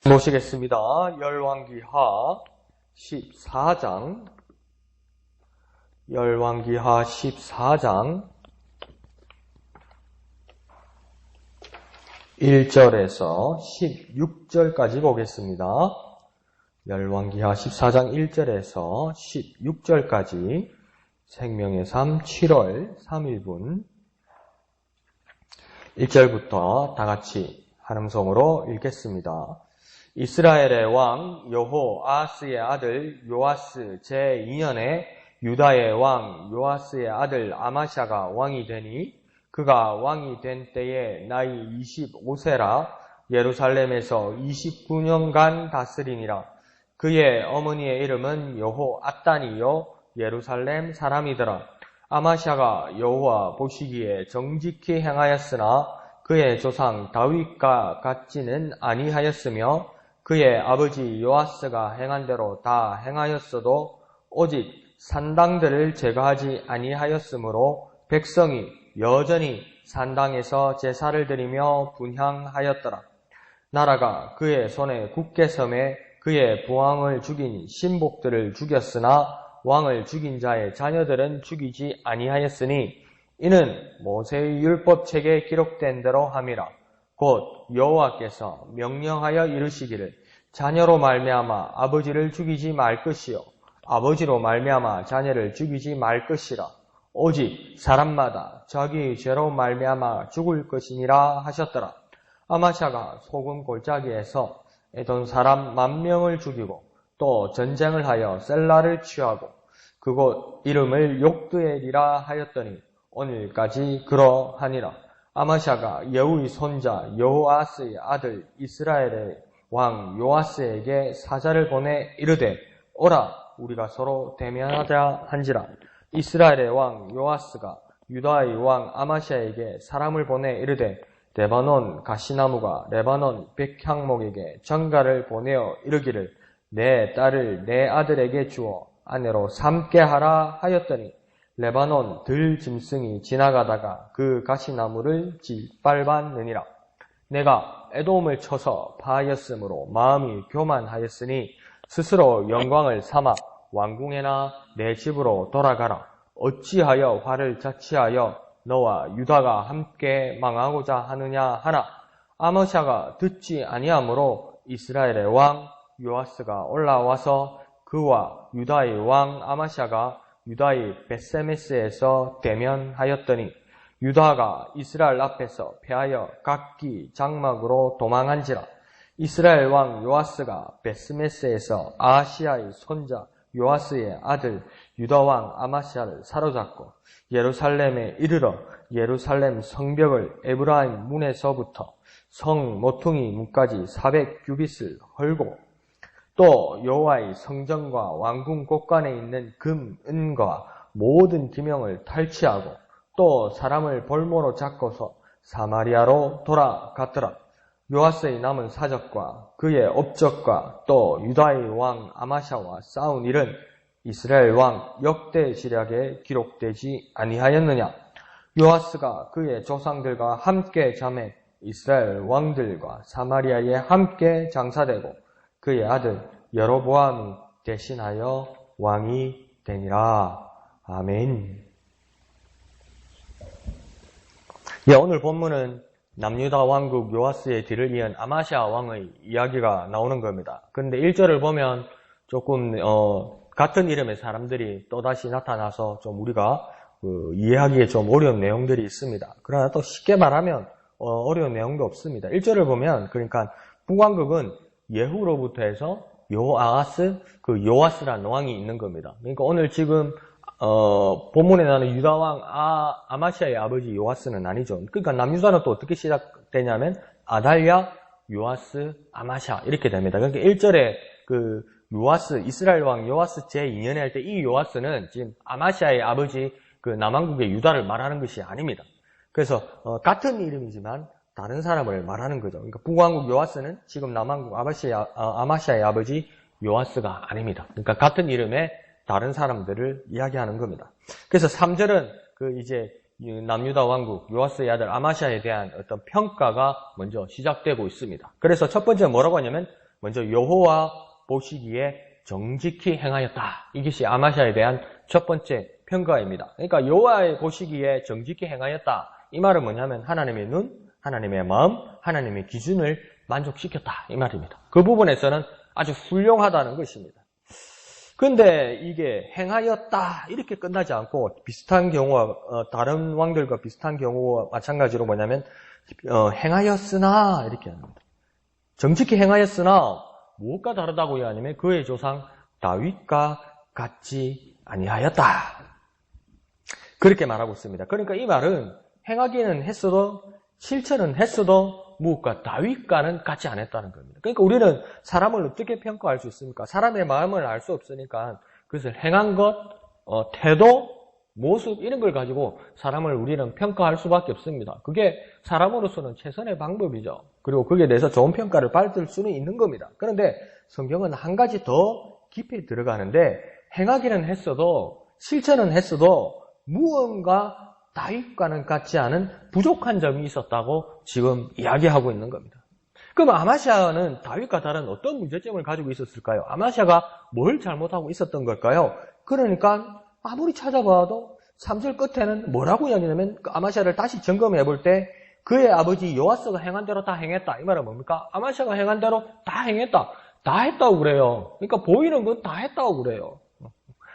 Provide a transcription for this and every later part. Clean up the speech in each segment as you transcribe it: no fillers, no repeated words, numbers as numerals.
모시겠습니다. 열왕기하 14장 1절에서 16절까지 보겠습니다. 열왕기하 14장 1절에서 16절까지 생명의 삶 7월 3일분 1절부터 다같이 한음성으로 읽겠습니다. 이스라엘의 왕 여호아스의 아들 요아스 제2년에 유다의 왕 요아스의 아들 아마샤가 왕이 되니 그가 왕이 된 때에 나이 25세라 예루살렘에서 29년간 다스리니라. 그의 어머니의 이름은 여호앗단이요 예루살렘 사람이더라. 아마샤가 여호와 보시기에 정직히 행하였으나 그의 조상 다윗과 같지는 아니하였으며 그의 아버지 요아스가 행한 대로 다 행하였어도 오직 산당들을 제거하지 아니하였으므로 백성이 여전히 산당에서 제사를 드리며 분향하였더라. 나라가 그의 손에 굳게 섬에 그의 부왕을 죽인 신복들을 죽였으나 왕을 죽인 자의 자녀들은 죽이지 아니하였으니 이는 모세의 율법책에 기록된 대로 함이라. 곧 여호와께서 명령하여 이르시기를 자녀로 말미암아 아버지를 죽이지 말 것이요 아버지로 말미암아 자녀를 죽이지 말 것이라. 오직 사람마다 자기의 죄로 말미암아 죽을 것이니라 하셨더라. 아마샤가 소금 골짜기에서 에돔 사람 10,000명을 죽이고 또 전쟁을 하여 셀라를 취하고 그곳 이름을 욕드엘이라 하였더니 오늘까지 그러하니라. 아마샤가 여우의 손자 여호아스의 아들 이스라엘의 왕 요아스에게 사자를 보내 이르되 오라 우리가 서로 대면하자 한지라. 이스라엘의 왕 요아스가 유다의 왕 아마샤에게 사람을 보내 이르되 레바논 가시나무가 레바논 백향목에게 전가를 보내어 이르기를 내 딸을 내 아들에게 주어 아내로 삼게 하라 하였더니 레바논 들 짐승이 지나가다가 그 가시나무를 짓밟았느니라. 내가 에돔을 쳐서 파하였으므로 마음이 교만하였으니 스스로 영광을 삼아 왕궁에나 내 집으로 돌아가라. 어찌하여 화를 자취하여 너와 유다가 함께 망하고자 하느냐 하나. 아마샤가 듣지 아니하므로 이스라엘의 왕 요아스가 올라와서 그와 유다의 왕 아마샤가 유다의 벳세메스에서 대면하였더니 유다가 이스라엘 앞에서 패하여 각기 장막으로 도망한지라. 이스라엘 왕 요아스가 벳세메스에서 아하시아의 손자 요아스의 아들 유다 왕 아마샤를 사로잡고 예루살렘에 이르러 예루살렘 성벽을 에브라임 문에서부터 성 모퉁이 문까지 400규빗을 헐고 또 여호와의 성전과 왕궁 곳간에 있는 금, 은과 모든 기명을 탈취하고 또 사람을 볼모로 잡고서 사마리아로 돌아갔더라. 요아스의 남은 사적과 그의 업적과 또 유다의 왕 아마샤와 싸운 일은 이스라엘 왕 역대지략에 기록되지 아니하였느냐. 요아스가 그의 조상들과 함께 잠에 이스라엘 왕들과 사마리아에 함께 장사되고 그의 아들 여로보암이 대신하여 왕이 되니라. 아멘. 오늘 본문은 남유다 왕국 요아스의 뒤를 이은 아마샤 왕의 이야기가 나오는 겁니다. 그런데 1절을 보면 조금 같은 이름의 사람들이 또다시 나타나서 좀 우리가 이해하기에 좀 어려운 내용들이 있습니다. 그러나 또 쉽게 말하면 어려운 내용도 없습니다. 1절을 보면 그러니까 북왕국은 예후로부터 해서 요아스, 그 요아스라는 왕이 있는 겁니다. 그러니까 오늘 지금 본문에 나오는 유다왕 아마시아의 아버지 요아스는 아니죠. 그러니까 남유다는 또 어떻게 시작되냐면 아달랴, 요아스, 아마샤 이렇게 됩니다. 그러니까 1절에 그 요아스, 이스라엘 왕 요아스 제2년에 할 때 이 요아스는 지금 아마시아의 아버지 그 남왕국의 유다를 말하는 것이 아닙니다. 그래서 같은 이름이지만 다른 사람을 말하는 거죠. 그러니까 북왕국 요아스는 지금 남왕국 아마시아의 아버지 요아스가 아닙니다. 그러니까 같은 이름의 다른 사람들을 이야기하는 겁니다. 그래서 3절은 그 이제 남유다 왕국 요아스의 아들 아마샤에 대한 어떤 평가가 먼저 시작되고 있습니다. 그래서 첫 번째 뭐라고 하냐면 먼저 여호와 보시기에 정직히 행하였다. 이것이 아마샤에 대한 첫 번째 평가입니다. 그러니까 여호와의 보시기에 정직히 행하였다. 이 말은 뭐냐면 하나님의 눈, 하나님의 마음, 하나님의 기준을 만족시켰다. 이 말입니다. 그 부분에서는 아주 훌륭하다는 것입니다. 근데 이게 행하였다 이렇게 끝나지 않고 비슷한 경우와 다른 왕들과 비슷한 경우와 마찬가지로 뭐냐면 행하였으나 이렇게 합니다. 정직히 행하였으나 무엇과 다르다고요? 아니면 그의 조상 다윗과 같지 아니하였다. 그렇게 말하고 있습니다. 그러니까 이 말은 행하기는 했어도 실천은 했어도 무엇과 다윗과는 같지 않았다는 겁니다. 그러니까 우리는 사람을 어떻게 평가할 수 있습니까? 사람의 마음을 알 수 없으니까 그것을 행한 것, 태도, 모습 이런 걸 가지고 사람을 우리는 평가할 수밖에 없습니다. 그게 사람으로서는 최선의 방법이죠. 그리고 거기에 대해서 좋은 평가를 받을 수는 있는 겁니다. 그런데 성경은 한 가지 더 깊이 들어가는데 행하기는 했어도 실천은 했어도 무언가 다윗과는 같지 않은 부족한 점이 있었다고 지금 이야기하고 있는 겁니다. 그럼 아마샤는 다윗과 다른 어떤 문제점을 가지고 있었을까요? 아마샤가 뭘 잘못하고 있었던 걸까요? 그러니까 아무리 찾아봐도 3절 끝에는 뭐라고 이야기하냐면 아마샤를 다시 점검해 볼 때 그의 아버지 요아스가 행한 대로 다 행했다. 이 말은 뭡니까? 아마샤가 행한 대로 다 행했다. 다 했다고 그래요. 그러니까 보이는 건 다 했다고 그래요.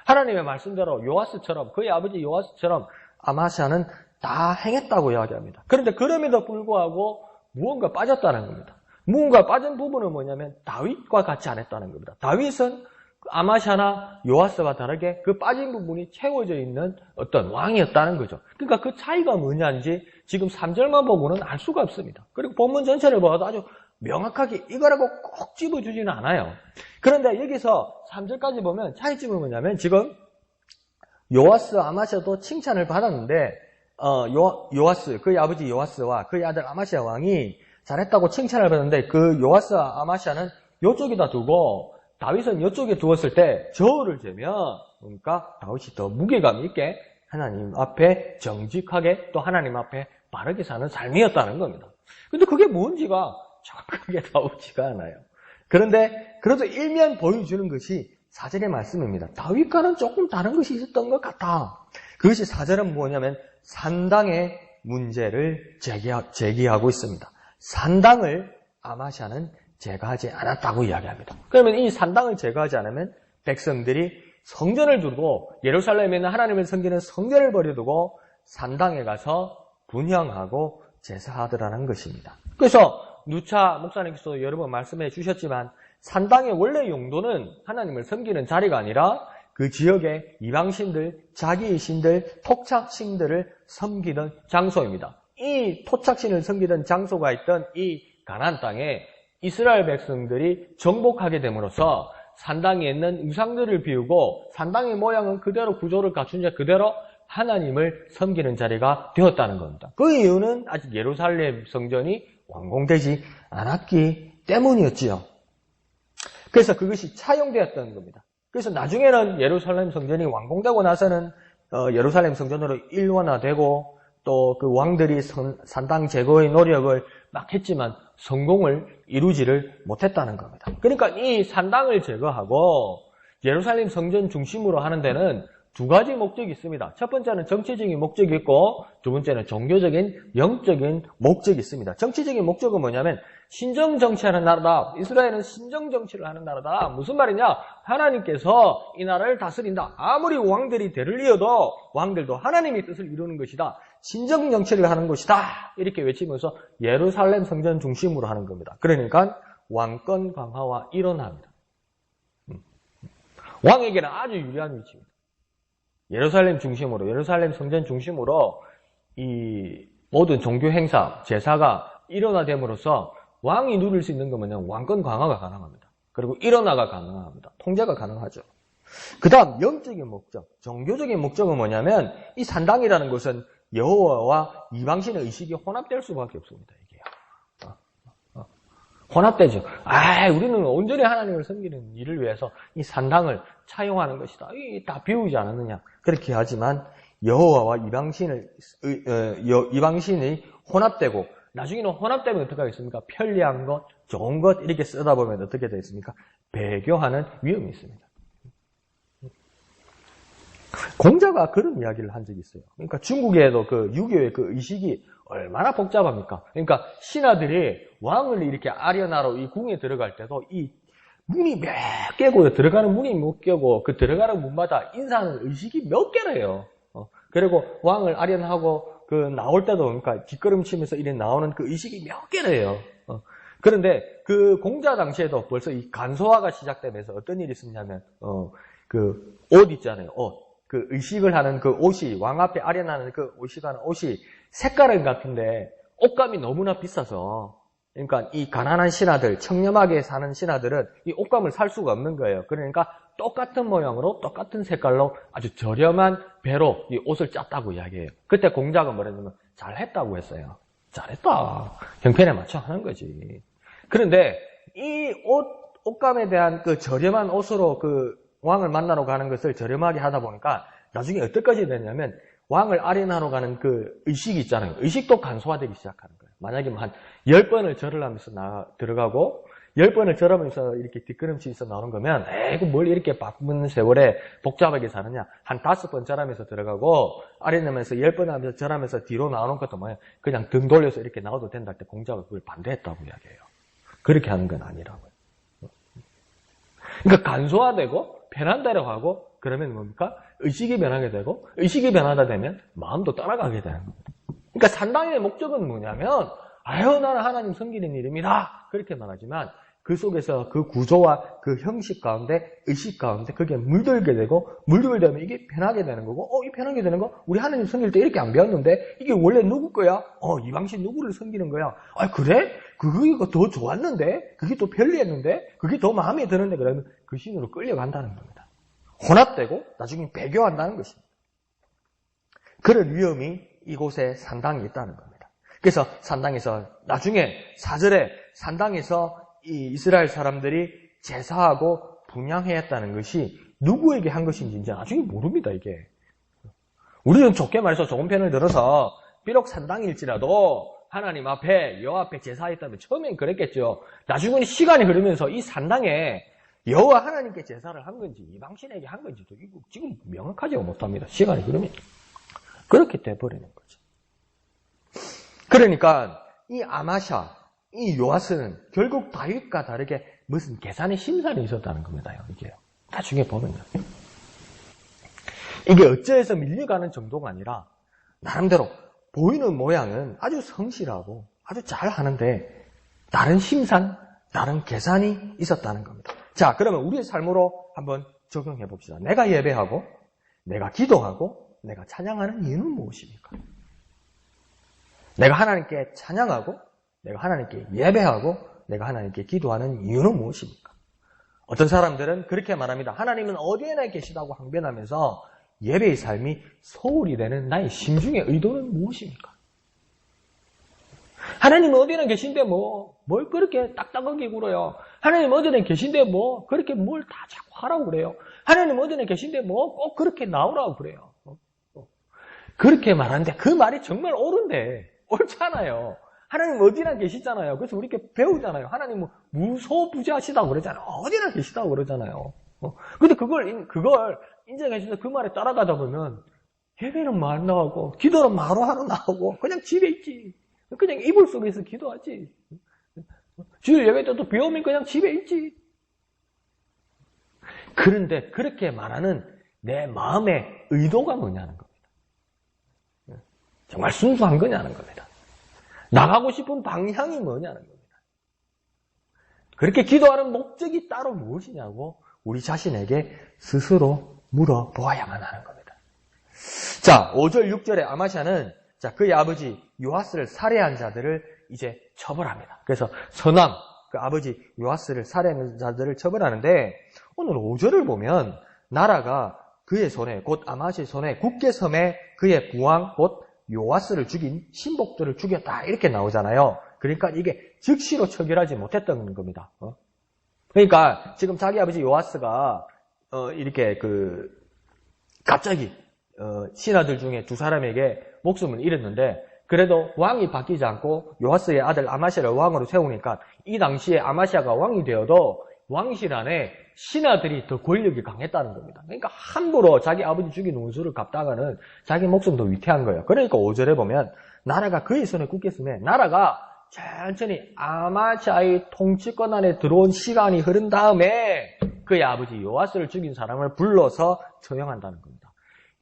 하나님의 말씀대로 요아스처럼 그의 아버지 요아스처럼 아마샤는 다 행했다고 이야기합니다. 그런데 그럼에도 불구하고 무언가 빠졌다는 겁니다. 무언가 빠진 부분은 뭐냐면 다윗과 같이 안 했다는 겁니다. 다윗은 아마샤나 요아스와 다르게 그 빠진 부분이 채워져 있는 어떤 왕이었다는 거죠. 그러니까 그 차이가 뭐냐는지 지금 3절만 보고는 알 수가 없습니다. 그리고 본문 전체를 봐도 아주 명확하게 이거라고 꼭 집어주지는 않아요. 그런데 여기서 3절까지 보면 차이점은 뭐냐면 지금 요아스, 아마샤도 칭찬을 받았는데 요아스, 그의 아버지 요아스와 그의 아들 아마샤 왕이 잘했다고 칭찬을 받았는데 그 요아스, 아마샤는 이쪽에다 두고 다윗은 이쪽에 두었을 때 저울을 재면 그러니까 다윗이 더 무게감 있게 하나님 앞에 정직하게 또 하나님 앞에 바르게 사는 삶이었다는 겁니다. 근데 그게 뭔지가 정확하게 나오지가 않아요. 그런데 그래도 일면 보여주는 것이 4절의 말씀입니다. 다윗과는 조금 다른 것이 있었던 것 같아. 그것이 4절은 뭐냐면 산당의 문제를 제기하고 있습니다. 산당을 아마샤는 제거하지 않았다고 이야기합니다. 그러면 이 산당을 제거하지 않으면 백성들이 성전을 두고 예루살렘에 있는 하나님을 섬기는 성전을 버려두고 산당에 가서 분향하고 제사하더라는 것입니다. 그래서 누차 목사님께서 여러 번 말씀해 주셨지만 산당의 원래 용도는 하나님을 섬기는 자리가 아니라 그 지역의 이방신들, 자기의 신들, 토착신들을 섬기던 장소입니다. 이 토착신을 섬기던 장소가 있던 이 가나안 땅에 이스라엘 백성들이 정복하게 됨으로써 산당에 있는 우상들을 비우고 산당의 모양은 그대로 구조를 갖춘 채 그대로 하나님을 섬기는 자리가 되었다는 겁니다. 그 이유는 아직 예루살렘 성전이 완공되지 않았기 때문이었지요. 그래서 그것이 차용되었던 겁니다. 그래서 나중에는 예루살렘 성전이 완공되고 나서는 예루살렘 성전으로 일원화되고 또 그 왕들이 산당 제거의 노력을 막 했지만 성공을 이루지를 못했다는 겁니다. 그러니까 이 산당을 제거하고 예루살렘 성전 중심으로 하는 데는 두 가지 목적이 있습니다. 첫 번째는 정치적인 목적이 있고 두 번째는 종교적인 영적인 목적이 있습니다. 정치적인 목적은 뭐냐면 신정정치하는 나라다. 이스라엘은 신정정치를 하는 나라다. 무슨 말이냐? 하나님께서 이 나라를 다스린다. 아무리 왕들이 대를 이어도 왕들도 하나님의 뜻을 이루는 것이다. 신정정치를 하는 것이다. 이렇게 외치면서 예루살렘 성전 중심으로 하는 겁니다. 그러니까 왕권 강화와 일원화입니다. 왕에게는 아주 유리한 위치입니다. 예루살렘 중심으로, 예루살렘 성전 중심으로 이 모든 종교 행사, 제사가 일원화됨으로써 왕이 누릴 수 있는 거면 왕권 강화가 가능합니다. 그리고 일원화가 가능합니다. 통제가 가능하죠. 그 다음 영적인 목적, 종교적인 목적은 뭐냐면 이 산당이라는 것은 여호와와 이방신의 의식이 혼합될 수밖에 없습니다. 이게요. 혼합되죠. 우리는 온전히 하나님을 섬기는 일을 위해서 이 산당을 차용하는 것이다. 다 비우지 않았느냐. 그렇게 하지만 여호와와 이방신의 혼합되고 나중에는 혼합되면 어떻게 하겠습니까? 편리한 것, 좋은 것 이렇게 쓰다 보면 어떻게 되겠습니까? 배교하는 위험이 있습니다. 공자가 그런 이야기를 한 적이 있어요. 그러니까 중국에도 그 유교의 그 의식이 얼마나 복잡합니까? 그러니까 신하들이 왕을 이렇게 아련하러 이 궁에 들어갈 때도 이 문이 몇 개고요. 들어가는 문이 몇 개고 그 들어가는 문마다 인사하는 의식이 몇 개래요. 그리고 왕을 아련하고 그 나올 때도 그러니까 뒷걸음치면서 이래 나오는 그 의식이 몇 개래요. 그런데 그 공자 당시에도 벌써 이 간소화가 시작되면서 어떤 일이 있었냐면 그 옷 있잖아요. 옷. 그 의식을 하는 그 옷이 왕 앞에 아련하는 그 의식하는 옷이 색깔은 같은데 옷감이 너무나 비싸서 그러니까 이 가난한 신하들, 청렴하게 사는 신하들은 이 옷감을 살 수가 없는 거예요. 그러니까 똑같은 모양으로 똑같은 색깔로 아주 저렴한 배로 이 옷을 짰다고 이야기해요. 그때 공자가 뭐랬냐면 잘했다고 했어요. 잘했다. 형편에 맞춰 하는 거지. 그런데 이 옷감에 대한 그 저렴한 옷으로 그 왕을 만나러 가는 것을 저렴하게 하다 보니까 나중에 어떨까지 되냐면 왕을 아련하러 가는 그 의식이 있잖아요. 의식도 간소화되기 시작하는 거예요. 만약에 한 10번을 절을 하면서 들어가고 10번을 절하면서 이렇게 뒷걸음치면서 나오는 거면 에이 뭘 이렇게 바쁜 세월에 복잡하게 사느냐. 한 5번 절하면서 들어가고 아련하면서 10번 하면서 절하면서 뒤로 나오는 것도 뭐예요. 그냥 등 돌려서 이렇게 나와도 된다 할 때 공자가 그걸 반대했다고 이야기해요. 그렇게 하는 건 아니라고요. 그러니까 간소화되고 편한다라고 하고 그러면 뭡니까? 의식이 변하게 되고 의식이 변하다 되면 마음도 따라가게 되는 겁니다. 그러니까 산당의 목적은 뭐냐면 아유 나는 하나님 섬기는 일입니다. 그렇게 말하지만 그 속에서 그 구조와 그 형식 가운데 의식 가운데 그게 물들게 되고 물들게 되면 이게 변하게 되는 거고 이 변하게 되는 거 우리 하나님 섬길 때 이렇게 안 배웠는데 이게 원래 누구 거야? 이 방식 누구를 섬기는 거야? 그래? 그거 더 좋았는데? 그게 더 편리했는데? 그게 더 마음에 드는데? 그러면 그 신으로 끌려간다는 겁니다. 혼합되고 나중에 배교한다는 것입니다. 그런 위험이 이곳에 산당이 있다는 겁니다. 그래서 산당에서 나중에 4절에 산당에서 이 이스라엘 사람들이 제사하고 분향했다는 것이 누구에게 한 것인지 이제 나중에 모릅니다, 이게. 우리는 좋게 말해서 좋은 편을 들어서 비록 산당일지라도 하나님 앞에 여호와 앞에 제사했다면 처음엔 그랬겠죠. 나중에는 시간이 흐르면서 이 산당에 여호와 하나님께 제사를 한 건지 이방신에게 한 건지도 지금 명확하지 못합니다. 시간이 흐르면 그렇게 돼버리는 거죠. 그러니까 이 아마샤, 이 요아스는 결국 다윗과 다르게 무슨 계산의 심산이 있었다는 겁니다. 이게요. 나중에 보면요. 이게 어째서 밀려가는 정도가 아니라 나름대로 보이는 모양은 아주 성실하고 아주 잘 하는데 다른 심산, 다른 계산이 있었다는 겁니다. 자, 그러면 우리의 삶으로 한번 적용해 봅시다. 내가 예배하고 내가 기도하고 내가 찬양하는 이유는 무엇입니까? 내가 하나님께 찬양하고 내가 하나님께 예배하고 내가 하나님께 기도하는 이유는 무엇입니까? 어떤 사람들은 그렇게 말합니다. 하나님은 어디에나 계시다고 항변하면서 예배의 삶이 소홀히 되는 나의 심중의 의도는 무엇입니까? 하나님 어디나 계신데 뭘 그렇게 딱딱하게 굴어요? 하나님 어디나 계신데 그렇게 뭘 다 자꾸 하라고 그래요? 하나님 어디나 계신데 꼭 그렇게 나오라고 그래요? 그렇게 말하는데 그 말이 정말 옳잖아요. 하나님 어디나 계시잖아요. 그래서 우리 이렇게 배우잖아요. 하나님 무소부지하시다고 그러잖아요. 어디나 계시다고 그러잖아요. 근데 그걸 인정해주면서 그 말에 따라가다 보면 예배는 말 나오고 기도는 마루 하러 나오고 그냥 집에 있지. 그냥 이불 속에서 기도하지. 주일 예배 때도 비 오면 그냥 집에 있지. 그런데 그렇게 말하는 내 마음의 의도가 뭐냐는 겁니다. 정말 순수한 거냐는 겁니다. 나가고 싶은 방향이 뭐냐는 겁니다. 그렇게 기도하는 목적이 따로 무엇이냐고 우리 자신에게 스스로 물어보아야만 하는 겁니다. 자, 5절, 6절에 아마샤는 그의 아버지 요아스를 살해한 자들을 이제 처벌합니다. 그래서 선왕, 그 아버지 요아스를 살해한 자들을 처벌하는데 오늘 5절을 보면 나라가 그의 손에 곧 아마샤의 손에 굳게 섬에 그의 부왕 곧 요아스를 죽인 신복들을 죽였다 이렇게 나오잖아요. 그러니까 이게 즉시로 처결하지 못했던 겁니다. 그러니까 지금 자기 아버지 요아스가 이렇게 갑자기 신하들 중에 두 사람에게 목숨을 잃었는데 그래도 왕이 바뀌지 않고 요아스의 아들 아마시아를 왕으로 세우니까 이 당시에 아마시아가 왕이 되어도 왕실 안에 신하들이 더 권력이 강했다는 겁니다. 그러니까 함부로 자기 아버지 죽인 원수를 갚다가는 자기 목숨도 위태한 거예요. 그러니까 5절에 보면 나라가 그의 손에 굳겠음에 나라가 천천히 아마시아의 통치권 안에 들어온 시간이 흐른 다음에 그의 아버지 요아스를 죽인 사람을 불러서 처형한다는 겁니다.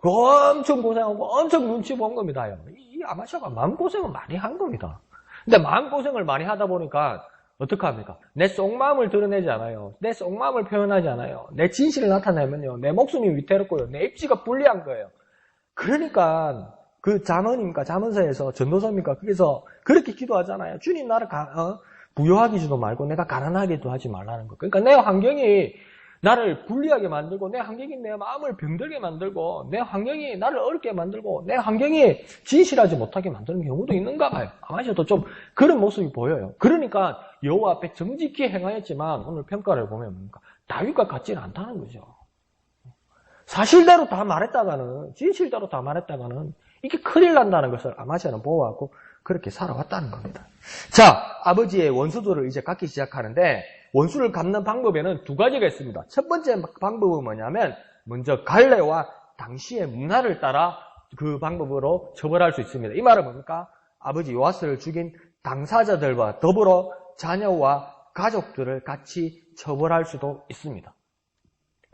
엄청 고생하고 엄청 눈치 본 겁니다. 이 아마시아가 마음고생을 많이 한 겁니다. 근데 마음고생을 많이 하다 보니까 어떡합니까? 내 속마음을 드러내지 않아요. 내 속마음을 표현하지 않아요. 내 진실을 나타내면요. 내 목숨이 위태롭고요. 내 입지가 불리한 거예요. 그러니까 그 잠언입니까? 잠언서에서 전도서입니까? 거기서 그렇게 기도하잖아요. 주님 나를 부유하게 주도 말고 내가 가난하게도 하지 말라는 거. 그러니까 내 환경이 나를 불리하게 만들고 내 환경이 내 마음을 병들게 만들고 내 환경이 나를 어렵게 만들고 내 환경이 진실하지 못하게 만드는 경우도 있는가 봐요. 아마시아도 좀 그런 모습이 보여요. 그러니까 여호와 앞에 정직히 행하였지만 오늘 평가를 보면 뭡니까? 다윗과 같지는 않다는 거죠. 사실대로 다 말했다가는 진실대로 다 말했다가는 이게 큰일 난다는 것을 아마시아는 보아하고 그렇게 살아왔다는 겁니다. 자, 아버지의 원수들을 이제 갚기 시작하는데 원수를 갚는 방법에는 두 가지가 있습니다. 첫 번째 방법은 뭐냐면 먼저 관례와 당시의 문화를 따라 그 방법으로 처벌할 수 있습니다. 이 말은 뭡니까? 아버지 요아스를 죽인 당사자들과 더불어 자녀와 가족들을 같이 처벌할 수도 있습니다.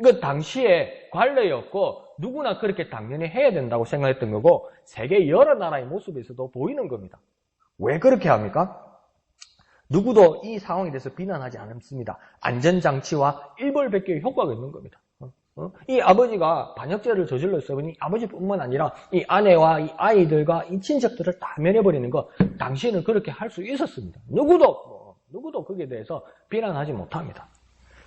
이건 당시의 관례였고 누구나 그렇게 당연히 해야 된다고 생각했던 거고 세계 여러 나라의 모습에서도 보이는 겁니다. 왜 그렇게 합니까? 누구도 이 상황에 대해서 비난하지 않습니다. 안전장치와 일벌백계의 효과가 있는 겁니다. 이 아버지가 반역죄를 저질렀으니 아버지뿐만 아니라 이 아내와 이 아이들과 이 친척들을 다 면해버리는 거 당시에는 그렇게 할 수 있었습니다. 누구도 거기에 대해서 비난하지 못합니다.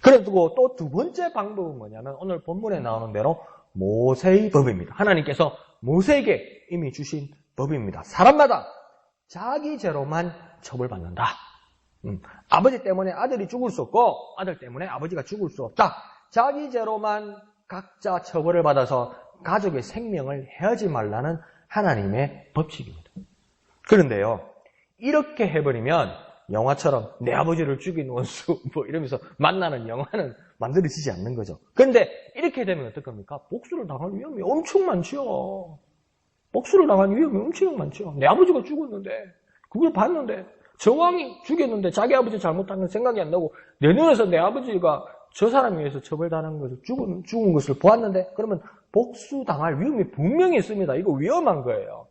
그리고 또 두 번째 방법은 뭐냐면 오늘 본문에 나오는 대로 모세의 법입니다. 하나님께서 모세에게 이미 주신 법입니다. 사람마다 자기 죄로만 처벌받는다. 아버지 때문에 아들이 죽을 수 없고 아들 때문에 아버지가 죽을 수 없다. 자기 죄로만 각자 처벌을 받아서 가족의 생명을 해하지 말라는 하나님의 법칙입니다. 그런데요, 이렇게 해버리면 영화처럼 내 아버지를 죽인 원수 이러면서 만나는 영화는 만들어지지 않는 거죠. 그런데 이렇게 되면 어떡합니까? 복수를 당할 위험이 엄청 많죠. 복수를 당할 위험이 엄청 많죠. 내 아버지가 죽었는데 그걸 봤는데 저 왕이 죽였는데 자기 아버지 잘못한 건 생각이 안 나고 내 눈에서 내 아버지가 저 사람에 의해서 처벌당한 것을 죽은 것을 보았는데 그러면 복수당할 위험이 분명히 있습니다. 이거 위험한 거예요.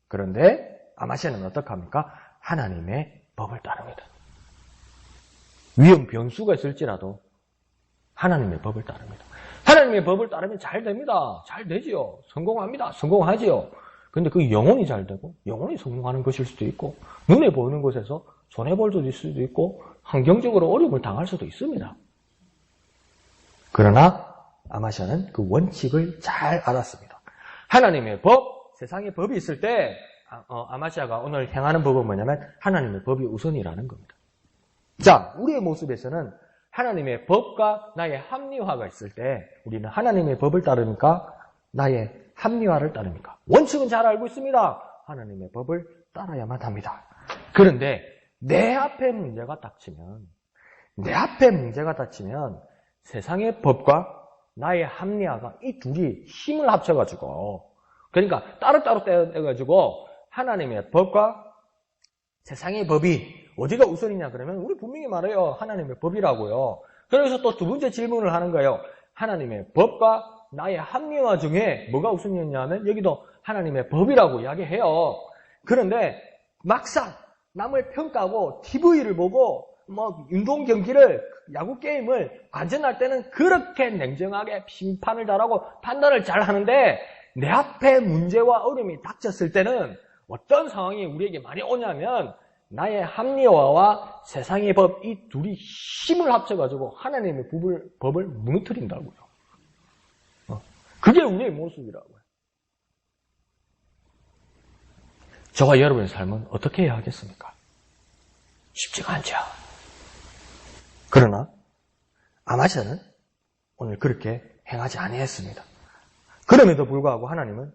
그런데 아마시아는 어떡합니까? 하나님의 법을 따릅니다. 위험 변수가 있을지라도 하나님의 법을 따릅니다. 하나님의 법을 따르면 잘 됩니다. 잘 되지요. 성공합니다. 성공하지요. 근데 그 영혼이 잘 되고 영혼이 성공하는 것일 수도 있고 눈에 보이는 곳에서 손해볼 수도 있고 환경적으로 어려움을 당할 수도 있습니다. 그러나 아마시아는 그 원칙을 잘 알았습니다. 하나님의 법, 세상에 법이 있을 때 아마시아가 오늘 행하는 법은 뭐냐면 하나님의 법이 우선이라는 겁니다. 자, 우리의 모습에서는 하나님의 법과 나의 합리화가 있을 때 우리는 하나님의 법을 따르니까 나의 합리화를 따릅니까? 원칙은 잘 알고 있습니다. 하나님의 법을 따라야만 합니다. 그런데 내 앞에 문제가 닥치면 세상의 법과 나의 합리화가 이 둘이 힘을 합쳐가지고 그러니까 따로따로 떼가지고 하나님의 법과 세상의 법이 어디가 우선이냐 그러면 우리 분명히 말해요. 하나님의 법이라고요. 그래서 또 두 번째 질문을 하는 거예요. 하나님의 법과 나의 합리화 중에 뭐가 우선이었냐면 여기도 하나님의 법이라고 이야기해요. 그런데 막상 남을 평가하고 TV를 보고 운동 경기를 야구 게임을 관전할 때는 그렇게 냉정하게 심판을 잘하고 판단을 잘 하는데 내 앞에 문제와 어려움이 닥쳤을 때는 어떤 상황이 우리에게 많이 오냐면 나의 합리화와 세상의 법 이 둘이 힘을 합쳐가지고 하나님의 법을 무너뜨린다고요. 그게 우리의 모습이라고요. 저와 여러분의 삶은 어떻게 해야 하겠습니까? 쉽지가 않죠. 그러나 아마시아는 오늘 그렇게 행하지 아니했습니다. 그럼에도 불구하고 하나님은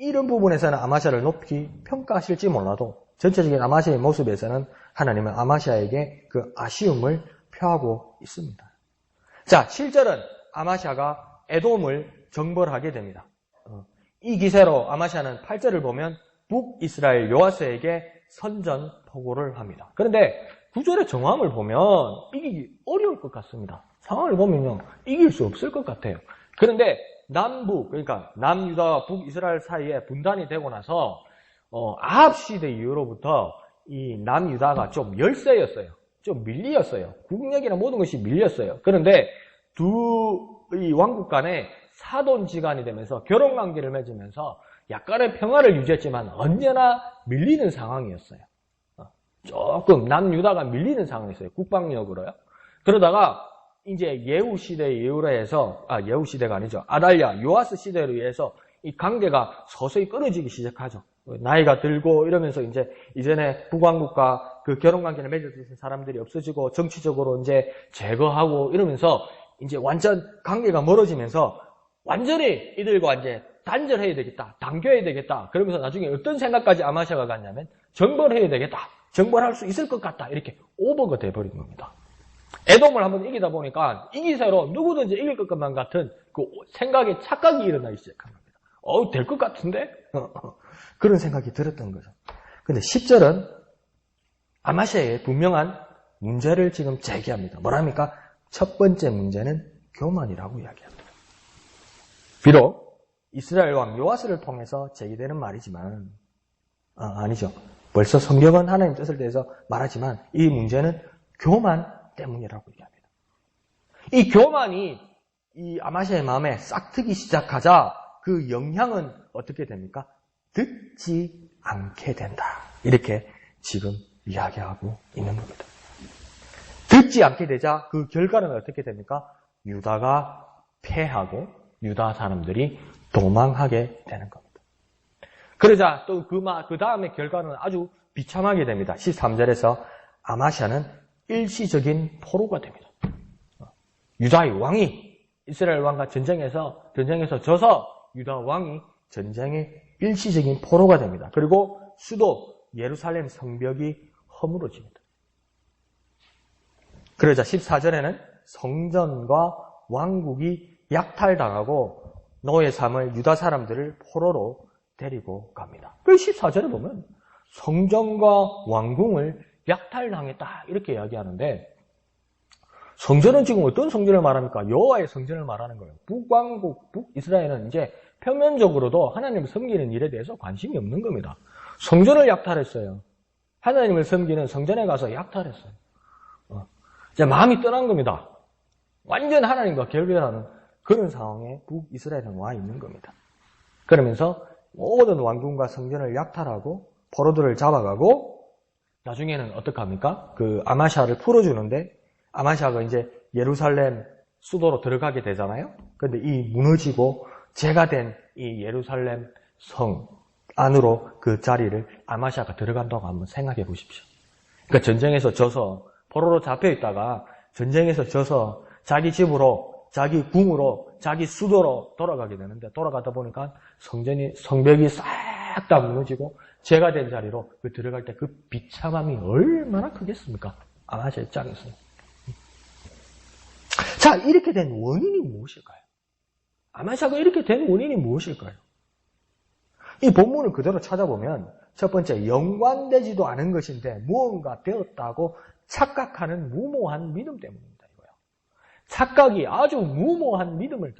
이런 부분에서는 아마시아를 높이 평가하실지 몰라도 전체적인 아마시아의 모습에서는 하나님은 아마시아에게 그 아쉬움을 표하고 있습니다. 자, 7절은 아마시아가 에돔을 정벌하게 됩니다. 이 기세로 아마시아는 8절을 보면 북이스라엘 요아스에게 선전포고를 합니다. 그런데 9절의 정황을 보면 이기기 어려울 것 같습니다. 상황을 보면요, 이길 수 없을 것 같아요. 그런데 남북, 그러니까 남유다와 북이스라엘 사이에 분단이 되고 나서 아합 시대 이후로부터 이 남유다가 좀 열세였어요. 좀 밀리었어요. 국력이나 모든 것이 밀렸어요. 그런데 이 왕국 간에 사돈지간이 되면서 결혼관계를 맺으면서 약간의 평화를 유지했지만 언제나 밀리는 상황이었어요. 조금 남유다가 밀리는 상황이었어요. 국방력으로요. 그러다가 이제 예후 시대 이후로 해서 예후 시대가 아니죠. 아달랴, 요아스 시대로 인해서 이 관계가 서서히 끊어지기 시작하죠. 나이가 들고 이러면서 이제 이전에 북왕국과 그 결혼 관계를 맺었던 사람들이 없어지고 정치적으로 이제 제거하고 이러면서 이제 완전 관계가 멀어지면서 완전히 이들과 이제 단절해야 되겠다, 단교해야 되겠다. 그러면서 나중에 어떤 생각까지 아마시아가 갔냐면 정벌해야 되겠다, 정벌할 수 있을 것 같다, 이렇게 오버가 돼버린 겁니다. 에돔을 한번 이기다 보니까 이 기세로 누구든지 이길 것만 같은 그 생각에 착각이 일어나기 시작한 겁니다. 될 것 같은데? 그런 생각이 들었던 거죠. 근데 10절은 아마시아의 분명한 문제를 지금 제기합니다. 뭐랍니까? 첫 번째 문제는 교만이라고 이야기합니다. 비록 이스라엘 왕 요아스를 통해서 제기되는 말이지만 아니죠. 벌써 성경은 하나님 뜻을 대해서 말하지만 이 문제는 교만 때문이라고 얘기합니다. 이 교만이 이 아마시아의 마음에 싹트기 시작하자 그 영향은 어떻게 됩니까? 듣지 않게 된다. 이렇게 지금 이야기하고 있는 겁니다. 듣지 않게 되자 그 결과는 어떻게 됩니까? 유다가 패하고 유다 사람들이 도망하게 되는 겁니다. 그러자 또 그 다음에 결과는 아주 비참하게 됩니다. 13절에서 아마시아는 일시적인 포로가 됩니다. 유다의 왕이 이스라엘 왕과 전쟁에서 져서 유다 왕이 전쟁의 일시적인 포로가 됩니다. 그리고 수도 예루살렘 성벽이 허물어집니다. 그러자 14절에는 성전과 왕국이 약탈당하고 노예 삼을 유다 사람들을 포로로 데리고 갑니다. 그 14절에 보면 성전과 왕궁을 약탈당했다 이렇게 이야기하는데 성전은 지금 어떤 성전을 말합니까? 여호와의 성전을 말하는 거예요. 북왕국, 북이스라엘은 이제 표면적으로도 하나님을 섬기는 일에 대해서 관심이 없는 겁니다. 성전을 약탈했어요. 하나님을 섬기는 성전에 가서 약탈했어요. 이제 마음이 떠난 겁니다. 완전 하나님과 결별하는 그런 상황에 북이스라엘은 와 있는 겁니다. 그러면서 모든 왕궁과 성전을 약탈하고 포로들을 잡아가고 나중에는 어떡합니까? 그 아마시아를 풀어주는데 아마시아가 이제 예루살렘 수도로 들어가게 되잖아요. 그런데 이 무너지고 재가 된 이 예루살렘 성 안으로 그 자리를 아마시아가 들어간다고 한번 생각해 보십시오. 그러니까 전쟁에서 져서 포로로 잡혀 있다가 전쟁에서 져서 자기 집으로, 자기 궁으로, 자기 수도로 돌아가게 되는데 돌아가다 보니까 성벽이 싹 다 무너지고 재가 된 자리로 그 들어갈 때 그 비참함이 얼마나 크겠습니까? 아마시아 입장에서는. 자, 이렇게 된 원인이 무엇일까요? 아마시아가 이렇게 된 원인이 무엇일까요? 이 본문을 그대로 찾아보면 첫 번째, 연관되지도 않은 것인데 무언가 되었다고 착각하는 무모한 믿음 때문입니다. 이거요. 착각이 아주 무모한 믿음을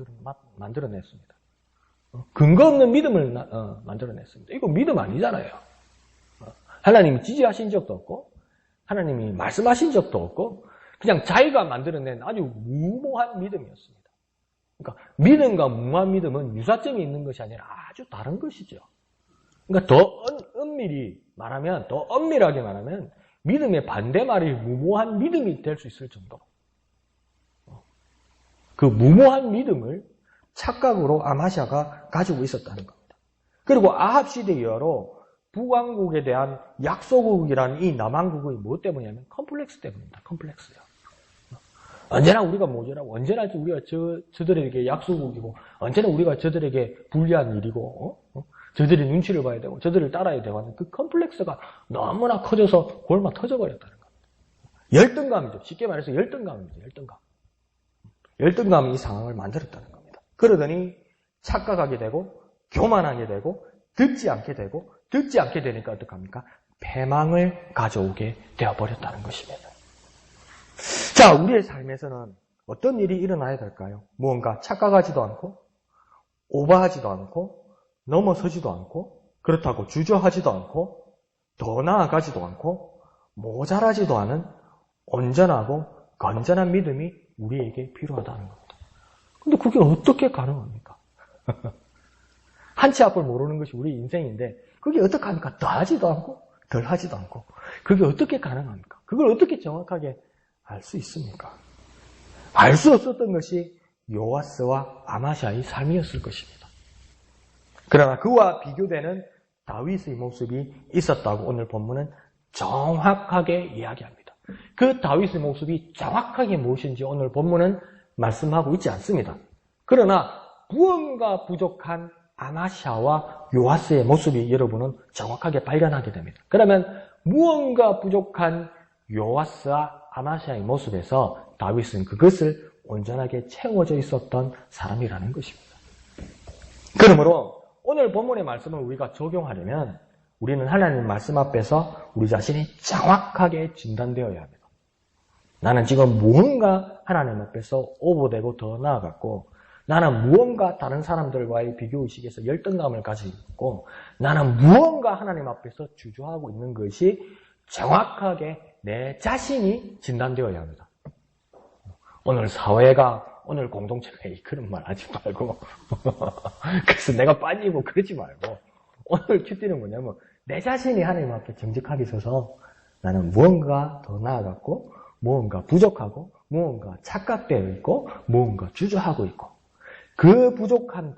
만들어냈습니다. 근거 없는 믿음을 만들어냈습니다. 이거 믿음 아니잖아요. 하나님이 지지하신 적도 없고 하나님이 말씀하신 적도 없고 그냥 자기가 만들어낸 아주 무모한 믿음이었습니다. 그러니까 믿음과 무모한 믿음은 유사점이 있는 것이 아니라 아주 다른 것이죠. 그러니까 더 엄밀하게 말하면 믿음의 반대말이 무모한 믿음이 될 수 있을 정도로 그 무모한 믿음을 착각으로 아마시아가 가지고 있었다는 겁니다. 그리고 아합 시대 이후로 북왕국에 대한 약소국이라는 이 남왕국의 무엇 때문이냐면 컴플렉스 때문입니다. 컴플렉스요. 언제나 우리가 모자라고, 언제나 우리가 저들에게 약소국이고, 언제나 우리가 저들에게 불리한 일이고, 저들이 눈치를 봐야 되고 저들을 따라야 되고 하는 그 컴플렉스가 너무나 커져서 골마 터져버렸다는 겁니다. 열등감이죠. 쉽게 말해서 열등감입니다. 열등감. 열등감이 이 상황을 만들었다는 겁니다. 그러더니 착각하게 되고 교만하게 되고 듣지 않게 되고 듣지 않게 되니까 어떡합니까? 패망을 가져오게 되어버렸다는 것입니다. 자, 우리의 삶에서는 어떤 일이 일어나야 될까요? 무언가 착각하지도 않고 오버하지도 않고 넘어서지도 않고 그렇다고 주저하지도 않고 더 나아가지도 않고 모자라지도 않은 온전하고 건전한 믿음이 우리에게 필요하다는 겁니다. 근데 그게 어떻게 가능합니까? 한치 앞을 모르는 것이 우리 인생인데 그게 어떻게 합니까? 더 하지도 않고 덜 하지도 않고 그게 어떻게 가능합니까? 그걸 어떻게 정확하게 알 수 있습니까? 알 수 없었던 것이 요아스와 아마샤의 삶이었을 것입니다. 그러나 그와 비교되는 다윗의 모습이 있었다고 오늘 본문은 정확하게 이야기합니다. 그 다윗의 모습이 정확하게 무엇인지 오늘 본문은 말씀하고 있지 않습니다. 그러나 무언가 부족한 아마샤와 요아스의 모습이 여러분은 정확하게 발견하게 됩니다. 그러면 무언가 부족한 요아스와 아마샤의 모습에서 다윗은 그것을 온전하게 채워져 있었던 사람이라는 것입니다. 그러므로 오늘 본문의 말씀을 우리가 적용하려면 우리는 하나님 말씀 앞에서 우리 자신이 정확하게 진단되어야 합니다. 나는 지금 무언가 하나님 앞에서 오버되고 더 나아갔고 나는 무언가 다른 사람들과의 비교의식에서 열등감을 가지고 있고 나는 무언가 하나님 앞에서 주저하고 있는 것이 정확하게 내 자신이 진단되어야 합니다. 오늘 사회가, 오늘 공동체가 그런 말 하지 말고 그래서 내가 빠지고 그러지 말고 오늘 큐티는 뭐냐면 내 자신이 하나님 앞에 정직하게 서서 나는 무언가 더 나아갔고 무언가 부족하고 무언가 착각되어 있고 무언가 주저하고 있고 그 부족한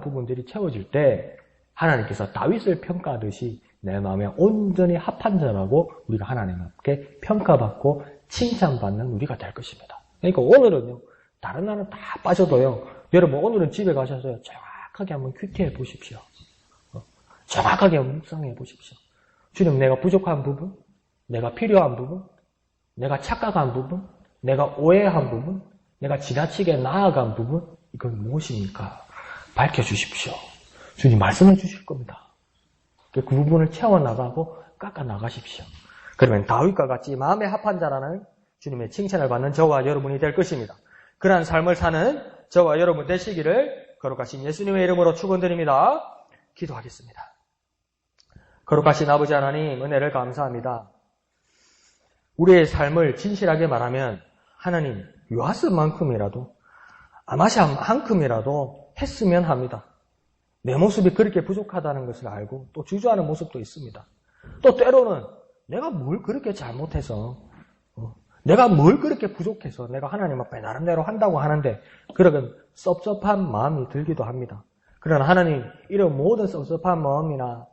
부분들이 채워질 때 하나님께서 다윗을 평가하듯이 내 마음에 온전히 합한 자라고 우리가 하나님 앞에 평가받고 칭찬받는 우리가 될 것입니다. 그러니까 오늘은요, 다른 날은 다 빠져도요, 여러분 오늘은 집에 가셔서 정확하게 한번 큐티해 보십시오. 정확하게 묵상해 보십시오. 주님, 내가 부족한 부분, 내가 필요한 부분, 내가 착각한 부분, 내가 오해한 부분, 내가 지나치게 나아간 부분, 이건 무엇입니까? 밝혀주십시오. 주님 말씀해 주실 겁니다. 그 부분을 채워나가고 깎아나가십시오. 그러면 다윗과 같이 마음에 합한 자라는 주님의 칭찬을 받는 저와 여러분이 될 것입니다. 그러한 삶을 사는 저와 여러분 되시기를 거룩하신 예수님의 이름으로 축원드립니다. 기도하겠습니다. 거룩하신 아버지 하나님, 은혜를 감사합니다. 우리의 삶을 진실하게 말하면 하나님, 요아스만큼이라도 아마샤만큼이라도 했으면 합니다. 내 모습이 그렇게 부족하다는 것을 알고 또 주저하는 모습도 있습니다. 또 때로는 내가 뭘 그렇게 잘못해서 내가 뭘 그렇게 부족해서 내가 하나님 앞에 나름대로 한다고 하는데 그러면 섭섭한 마음이 들기도 합니다. 그러나 하나님, 이런 모든 섭섭한 마음이나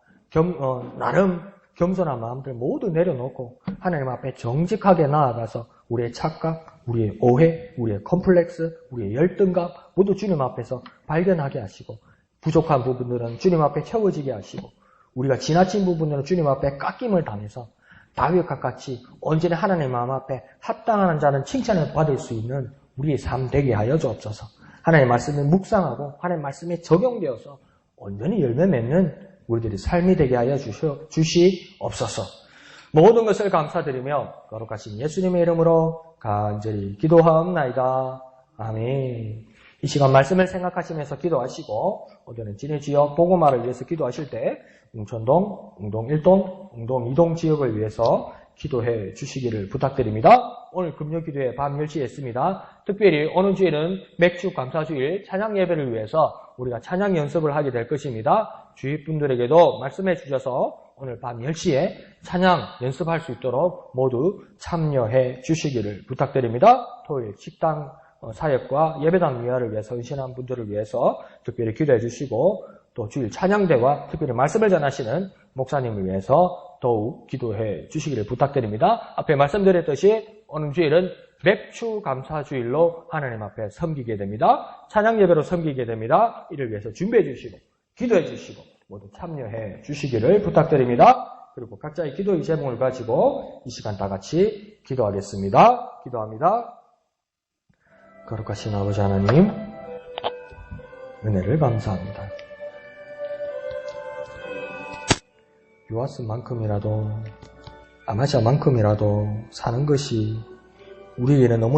나름 겸손한 마음들 모두 내려놓고 하나님 앞에 정직하게 나아가서 우리의 착각, 우리의 오해, 우리의 컴플렉스, 우리의 열등감 모두 주님 앞에서 발견하게 하시고 부족한 부분들은 주님 앞에 채워지게 하시고 우리가 지나친 부분들은 주님 앞에 깎임을 당해서 다윗과 같이 온전히 하나님 마음 앞에 합당한 자는 칭찬을 받을 수 있는 우리의 삶 되게 하여 주옵소서. 하나님 말씀을 묵상하고 하나님 말씀에 적용되어서 온전히 열매 맺는 우리들의 삶이 되게 하여 주시옵소서. 모든 것을 감사드리며 거룩하신 예수님의 이름으로 간절히 기도하옵나이다. 아멘. 이 시간 말씀을 생각하시면서 기도하시고 오늘은 진해지역 보고마를 위해서 기도하실 때 웅천동, 웅동 1동, 웅동 2동 지역을 위해서 기도해 주시기를 부탁드립니다. 오늘 금요기도회 밤 10시에 있습니다. 특별히 오는 주에는 맥주 감사주일 찬양 예배를 위해서 우리가 찬양 연습을 하게 될 것입니다. 주위 분들에게도 말씀해 주셔서 오늘 밤 10시에 찬양 연습할 수 있도록 모두 참여해 주시기를 부탁드립니다. 토요일 식당 사역과 예배당 미화를 위해서 헌신한 분들을 위해서 특별히 기도해 주시고 또 주일 찬양대와 특별히 말씀을 전하시는 목사님을 위해서 더욱 기도해 주시기를 부탁드립니다. 앞에 말씀드렸듯이 오는 주일은 맥주 감사주일로 하나님 앞에 섬기게 됩니다. 찬양 예배로 섬기게 됩니다. 이를 위해서 준비해 주시고 기도해 주시고 모두 참여해 주시기를 부탁드립니다. 그리고 각자의 기도의 제목을 가지고 이 시간 다 같이 기도하겠습니다. 기도합니다. 거룩하신 아버지 하나님, 은혜를 감사합니다. 요아스만큼이라도 아마시아만큼이라도 사는 것이 우리에게는 너무나